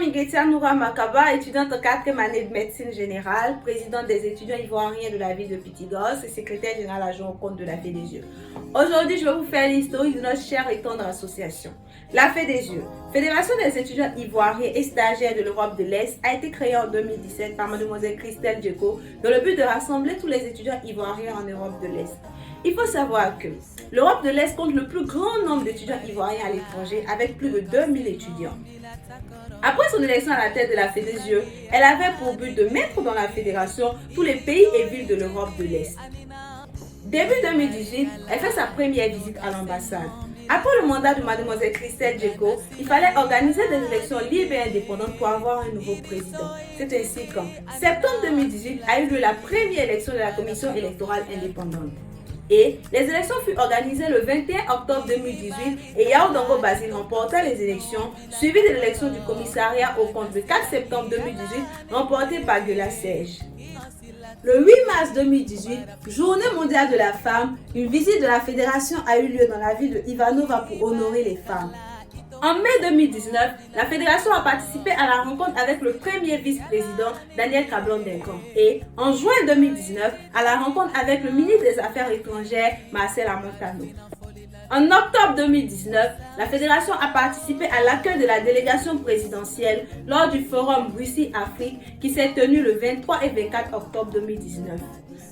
Ingetia Noura Makaba, étudiante en 4e année de médecine générale, présidente des étudiants ivoiriens de la ville de Pitigos et secrétaire générale adjoint au compte de la FEDESIEU. Aujourd'hui, je vais vous faire l'historique de notre chère et tendre association. La FEDESIEU, Fédération des étudiants ivoiriens et stagiaires de l'Europe de l'Est, a été créée en 2017 par Mademoiselle Christelle Djeko dans le but de rassembler tous les étudiants ivoiriens en Europe de l'Est. Il faut savoir que l'Europe de l'Est compte le plus grand nombre d'étudiants ivoiriens à l'étranger avec plus de 2000 étudiants. Après son élection à la tête de la FEDESIEU, elle avait pour but de mettre dans la fédération tous les pays et villes de l'Europe de l'Est. Début 2018, elle fait sa première visite à l'ambassade. Après le mandat de Mademoiselle Christelle Djeko, il fallait organiser des élections libres et indépendantes pour avoir un nouveau président. C'est ainsi qu'en septembre 2018 a eu lieu la première élection de la commission électorale indépendante. Et les élections furent organisées le 21 octobre 2018 et Yao Dango Basile remporta les élections, suivies de l'élection du commissariat au compte le 4 septembre 2018, remportée par Guela Serge. Le 8 mars 2018, Journée mondiale de la femme, une visite de la fédération a eu lieu dans la ville de Ivanova pour honorer les femmes. En mai 2019, la fédération a participé à la rencontre avec le premier vice-président Daniel Kablon-Denkan et en juin 2019 à la rencontre avec le ministre des Affaires étrangères Marcel Amontano. En octobre 2019, la fédération a participé à l'accueil de la délégation présidentielle lors du forum Russie-Afrique qui s'est tenu le 23 et 24 octobre 2019.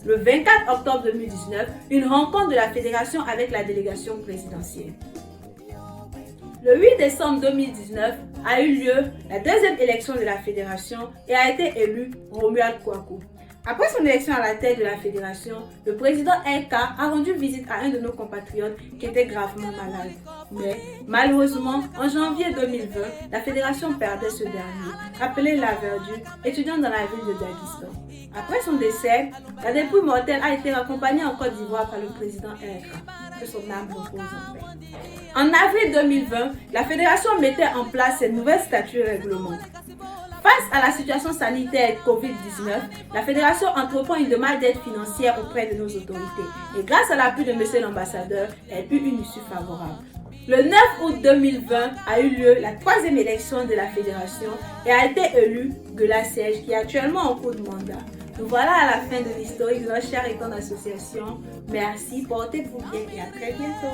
Le 24 octobre 2019, une rencontre de la fédération avec la délégation présidentielle. Le 8 décembre 2019 a eu lieu la deuxième élection de la fédération et a été élu Romuald Kouakou. Après son élection à la tête de la fédération, le président RK a rendu visite à un de nos compatriotes qui était gravement malade. Mais malheureusement, en janvier 2020, la fédération perdait ce dernier, appelé Laverdu, étudiant dans la ville de Daguestan. Après son décès, la dépouille mortelle a été raccompagnée en Côte d'Ivoire par le président RK. Que son âme repose en paix. En avril 2020, la fédération mettait en place ses nouvelles statuts et règlements. Face à la situation sanitaire Covid-19, la fédération entreprend une demande d'aide financière auprès de nos autorités et grâce à l'appui de M. l'ambassadeur, elle eut une issue favorable. Le 9 août 2020 a eu lieu la troisième élection de la fédération et a été élu Guela Serge qui est actuellement en cours de mandat. Nous voilà à la fin de l'historique de notre chère et tendre association. Merci, portez-vous bien et à très bientôt.